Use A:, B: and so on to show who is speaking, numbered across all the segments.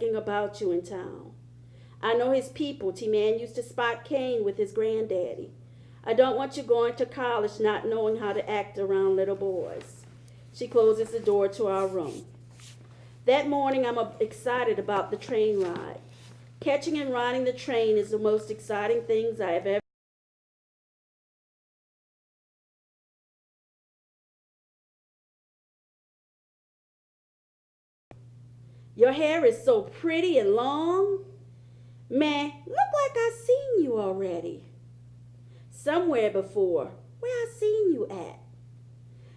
A: asking about you in town. I know his people. T-Man used to spot Kane with his granddaddy. I don't want you going to college not knowing how to act around little boys. She closes the door to our room. That morning, I'm excited about the train ride. Catching and riding the train is the most exciting things I have ever. Your hair is so pretty and long. Man, look like I seen you already. Somewhere before. Where I seen you at?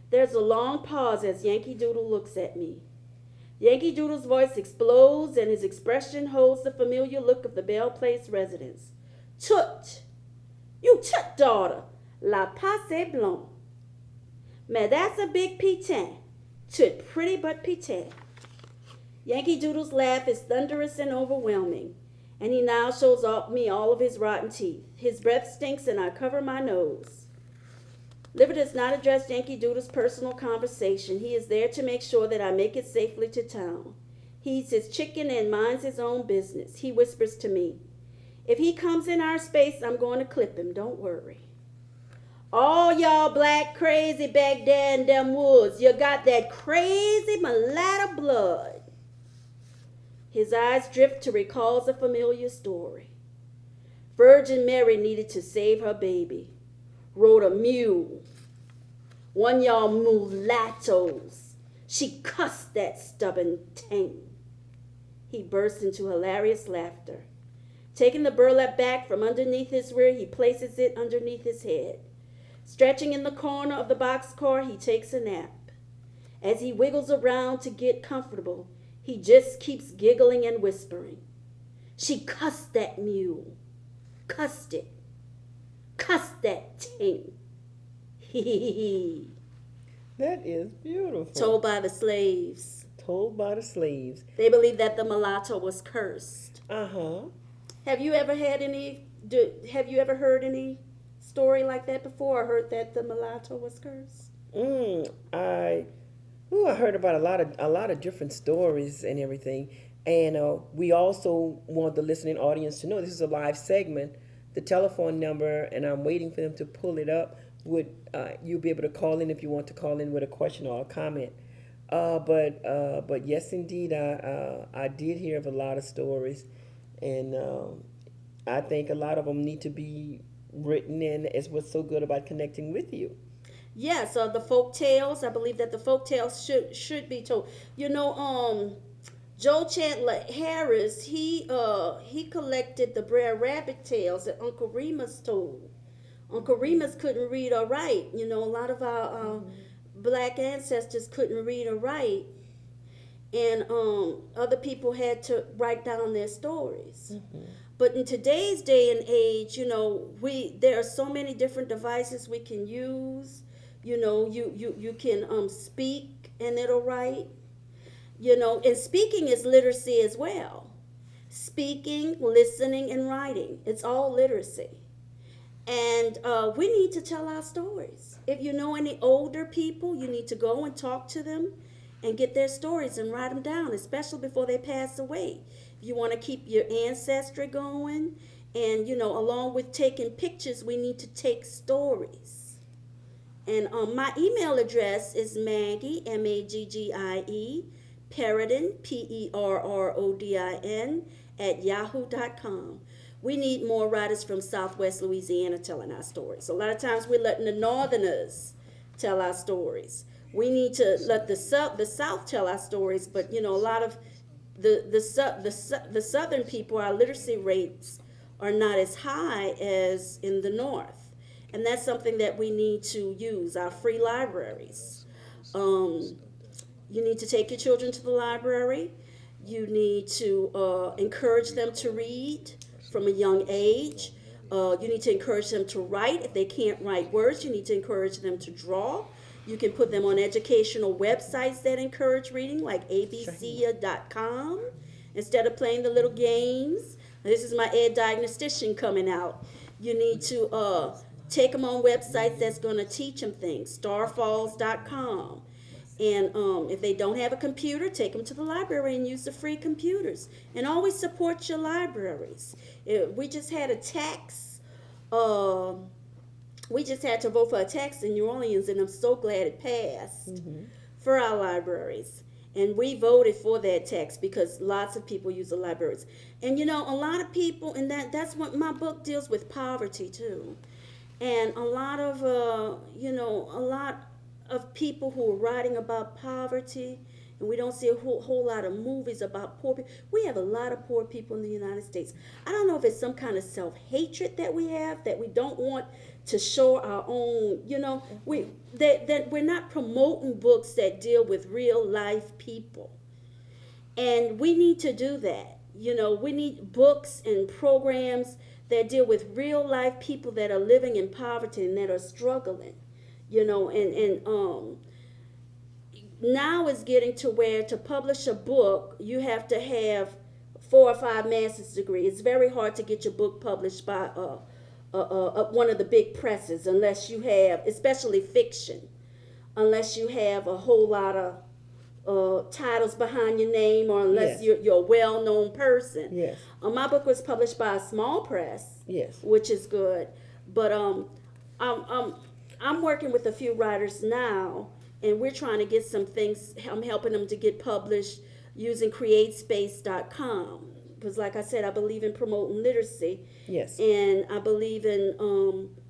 A: There's a long pause as Yankee Doodle looks at me. Yankee Doodle's voice explodes and his expression holds the familiar look of the Belle Place residents. Tut! You tut daughter! La passe blanc. Mais that's a big pitin. Tut pretty but pitin. Yankee Doodle's laugh is thunderous and overwhelming, and he now shows me all of his rotten teeth. His breath stinks and I cover my nose. Liver does not address Yankee Doodle's personal conversation. He is there to make sure that I make it safely to town. He eats his chicken and minds his own business. He whispers to me, if he comes in our space, I'm going to clip him. Don't worry. All y'all black crazy back there in them woods, you got that crazy mulatto blood. His eyes drift to recalls a familiar story. Virgin Mary needed to save her baby. Rode a mule. One y'all mulattoes. She cussed that stubborn thing. He burst into hilarious laughter. Taking the burlap bag from underneath his rear, he places it underneath his head. Stretching in the corner of the boxcar, he takes a nap. As he wiggles around to get comfortable, he just keeps giggling and whispering. She cussed that mule. Cussed it. Cussed that thing. Hee.
B: That is beautiful.
A: Told by the slaves.
B: Told by the slaves.
A: They believed that the mulatto was cursed.
B: Uh-huh.
A: Have you ever heard any story like that before, or heard that the mulatto was cursed?
B: I heard about a lot of different stories and everything, and we also want the listening audience to know this is a live segment. The telephone number, and I'm waiting for them to pull it up. Would you'll be able to call in if you want to call in with a question or a comment. But yes, indeed, I did hear of a lot of stories, and I think a lot of them need to be written in. Is what's so good about connecting with you.
A: Yes, the folk tales. I believe that the folk tales should be told. Joe Chandler Harris, he collected the Brer Rabbit tales that Uncle Remus told. Uncle Remus couldn't read or write. A lot of our black ancestors couldn't read or write, and other people had to write down their stories. Mm-hmm. But in today's day and age, there are so many different devices we can use. You can speak and it'll write. And speaking is literacy as well. Speaking, listening, and writing. It's all literacy. And we need to tell our stories. If you know any older people, you need to go and talk to them and get their stories and write them down, especially before they pass away. If you want to keep your ancestry going, and, along with taking pictures, we need to take stories. And my email address is Maggie, Maggie, Perrodin, Perrodin, @yahoo.com. We need more writers from Southwest Louisiana telling our stories. A lot of times we're letting the Northerners tell our stories. We need to let the South tell our stories, but a lot of the Southern people, our literacy rates are not as high as in the North. And that's something that we need to use, our free libraries. You need to take your children to the library. You need to encourage them to read from a young age. You need to encourage them to write. If they can't write words, you need to encourage them to draw. You can put them on educational websites that encourage reading, like abc.com, instead of playing the little games. This is my ed diagnostician coming out. You need to take them on websites that's going to teach them things, starfalls.com. And if they don't have a computer, take them to the library and use the free computers. And always support your libraries. We just had a tax. We just had to vote for a tax in New Orleans, and I'm so glad it passed for our libraries. And we voted for that tax because lots of people use the libraries. And a lot of people, and that's what my book deals with, poverty too. And a lot of a lot of people who are writing about poverty, and we don't see a whole lot of movies about poor people. We have a lot of poor people in the United States. I don't know if it's some kind of self-hatred that we have, that we don't want to show our own, that we're not promoting books that deal with real life people. And we need to do that. We need books and programs that deal with real life people that are living in poverty and that are struggling. And now it's getting to where to publish a book, you have to have 4 or 5 master's degree. It's very hard to get your book published by one of the big presses, unless you have, especially fiction, unless you have a whole lot of titles behind your name, or unless you're a well-known person.
B: Yes.
A: My book was published by a small press.
B: Yes.
A: Which is good. But I'm working with a few writers now, and we're trying to get some things. I'm helping them to get published using CreateSpace.com. Because like I said, I believe in promoting literacy.
B: Yes.
A: And I believe in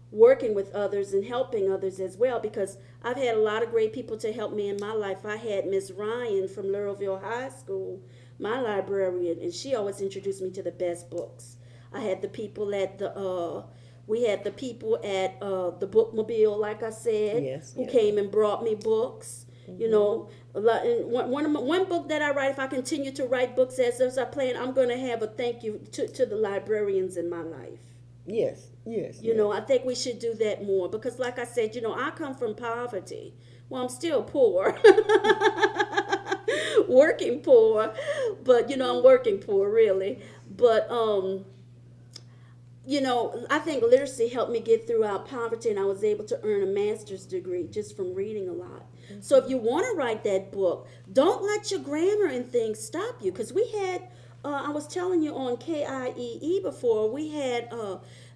A: working with others and helping others as well, because I've had a lot of great people to help me in my life. I had Miss Ryan from Laurelville High School, my librarian, and she always introduced me to the best books. I had the people at the the bookmobile, like I said, who came and brought me books. A lot. And one book that I write, if I continue to write books as I plan, I'm going to have a thank you to the librarians in my life.
B: Yes.
A: I think we should do that more, because like I said, I come from poverty. Well, I'm still poor. Working poor, but I'm working poor really. But I think literacy helped me get through our poverty, and I was able to earn a master's degree just from reading a lot. So if you want to write that book, don't let your grammar and things stop you. Because we had, I was telling you on KIEE before, we had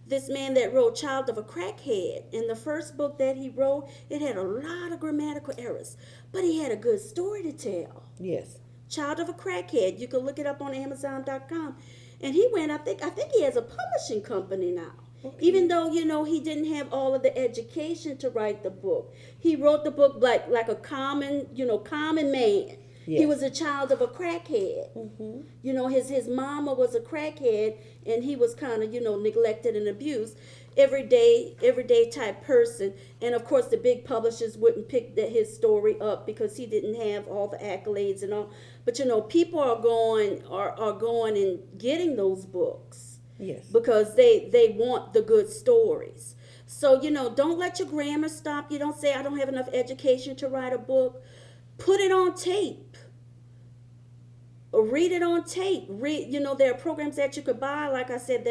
A: this man that wrote Child of a Crackhead. And the first book that he wrote, it had a lot of grammatical errors, but he had a good story to tell.
B: Yes.
A: Child of a Crackhead. You can look it up on Amazon.com. And he went, I think he has a publishing company now. Okay. Even though, he didn't have all of the education to write the book. He wrote the book like a common man. Yes. He was a child of a crackhead. Mm-hmm. His mama was a crackhead, and he was kind of, neglected and abused. Everyday type person. And of course the big publishers wouldn't pick his story up because he didn't have all the accolades and all. But people are going and getting those books.
B: Yes.
A: Because they want the good stories. So, don't let your grammar stop you. Don't say I don't have enough education to write a book. Put it on tape. Or read it on tape. There are programs that you could buy, like I said,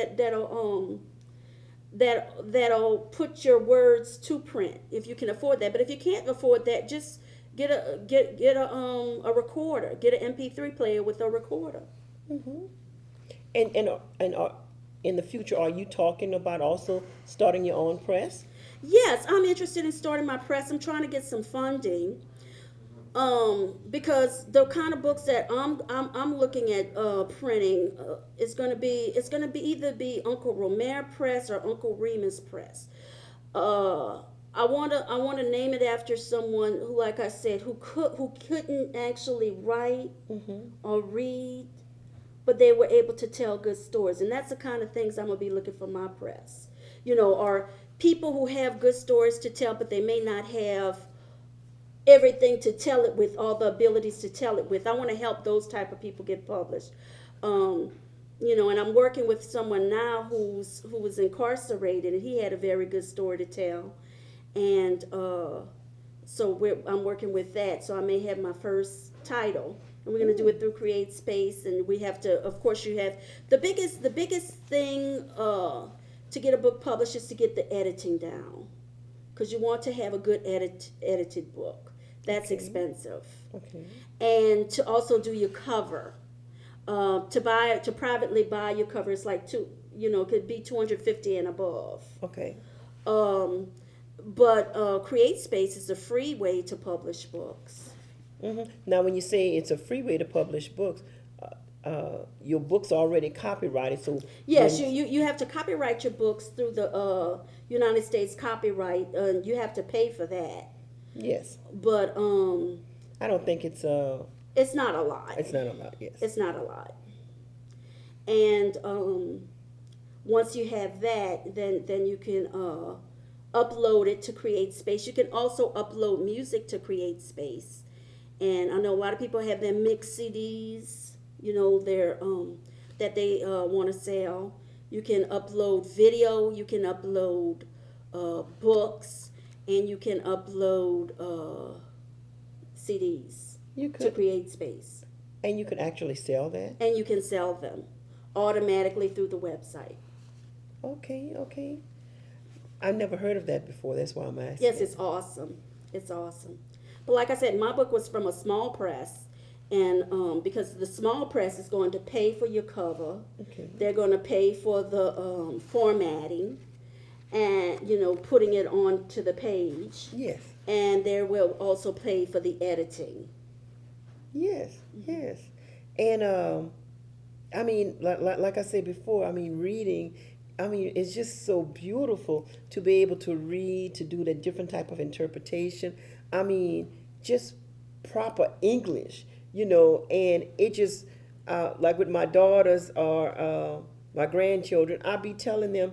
A: that'll put your words to print if you can afford that. But if you can't afford that, just get a recorder. Get an MP3 player with a recorder.
B: Mm-hmm. And in the future, are you talking about also starting your own press?
A: Yes, I'm interested in starting my press. I'm trying to get some funding. Because the kind of books that I'm looking at printing is going to be either Uncle Romer Press or Uncle Remus Press. I want to name it after someone who, like I said, who couldn't actually write or read, but they were able to tell good stories. And that's the kind of things I'm going to be looking for my press. Or people who have good stories to tell, but they may not have everything to tell it with, all the abilities to tell it with. I want to help those type of people get published. And I'm working with someone now who was incarcerated, and he had a very good story to tell. And so I'm working with that. So I may have my first title. And we're going to do it through Create Space, and we have to, of course, you have the biggest thing to get a book published is to get the editing down, because you want to have a good edited book. That's
B: Okay.
A: expensive.
B: Okay.
A: And to also do your cover, to privately buy your cover is like could be 250 and above.
B: Okay.
A: Um, but CreateSpace is a free way to publish books.
B: Now, when you say it's a free way to publish books, your book's already copyrighted. So
A: Yes,
B: when
A: you have to copyright your books through the United States copyright. You have to pay for that,
B: yes,
A: but
B: I don't think
A: it's not a lot.
B: it's not allowed. Yes.
A: It's not a lot. And once you have that, then you can upload it to CreateSpace. You can also upload music to CreateSpace. And I know a lot of people have their mix CDs, their that they want to sell. You can upload video. You can upload books, and you can upload CDs
B: You
A: to
B: could,
A: CreateSpace,
B: and you could actually sell that.
A: and you can sell them automatically through the website.
B: Okay. Okay. I've never heard of that before. That's why I'm asking.
A: Yes, it's awesome. It's awesome. But like I said, my book was from a small press, and because the small press is going to pay for your cover,
B: Okay.
A: they're going to pay for the formatting, and putting it onto the page,
B: Yes.
A: and they will also pay for the editing.
B: Yes. Yes. And I mean, like I said before, I mean, reading. I mean, it's just so beautiful to be able to read, to do the different type of interpretation. I mean, just proper English, and it just, like with my daughters or my grandchildren, I'll be telling them,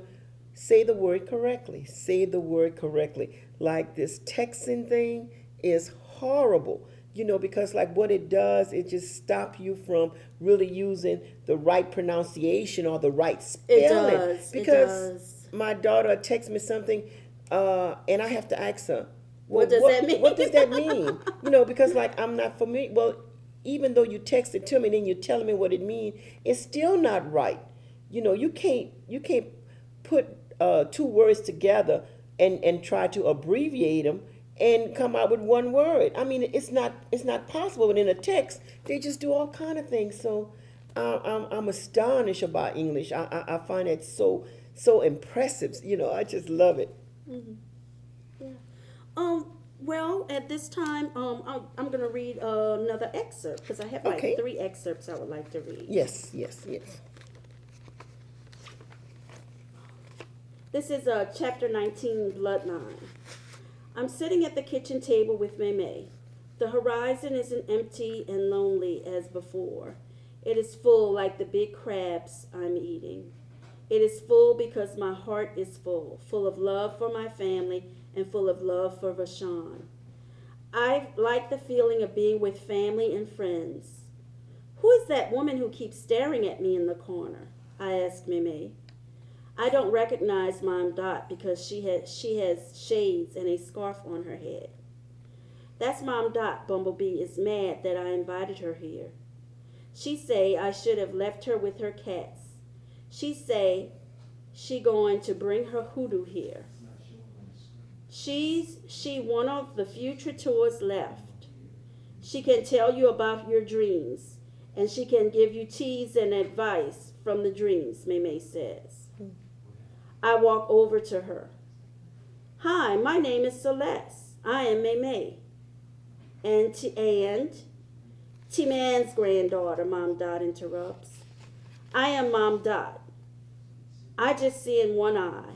B: say the word correctly, say the word correctly. Like this texting thing is horrible, because like what it does, it just stop you from really using the right pronunciation or the right
A: It
B: spelling.
A: does.
B: Because my daughter texts me something, and I have to ask her, well,
A: What does that mean?
B: what does that mean? Because like I'm not familiar. Well, even though you text it to me, then you're telling me what it means. It's still not right. You can't put two words together and try to abbreviate them and come out with one word. I mean, it's not possible. But in a text, they just do all kind of things. So I'm astonished about English. I find it so impressive. I just love it.
A: Yeah. Well, at this time, I'm going to read another excerpt because I have like
B: Okay.
A: 3 excerpts I would like to read.
B: Yes, yes, yes.
A: This is chapter 19, Bloodline. I'm sitting at the kitchen table with Meme. The horizon isn't empty and lonely as before. It is full like the big crabs I'm eating. It is full because my heart is full of love for my family and full of love for Rashawn. I like the feeling of being with family and friends. Who is that woman who keeps staring at me in the corner? I asked Meme. I don't recognize Mom Dot because she has shades and a scarf on her head. That's Mom Dot. Bumblebee is mad that I invited her here. She say I should have left her with her cats. She say she going to bring her hoodoo here. She one of the few tours left. She can tell you about your dreams, and she can give you teas and advice from the dreams, Meme says. I walk over to her. Hi, my name is Celeste. I am Meme. And T-Man's granddaughter, Mom Dot interrupts. I am Mom Dot. I just see in one eye.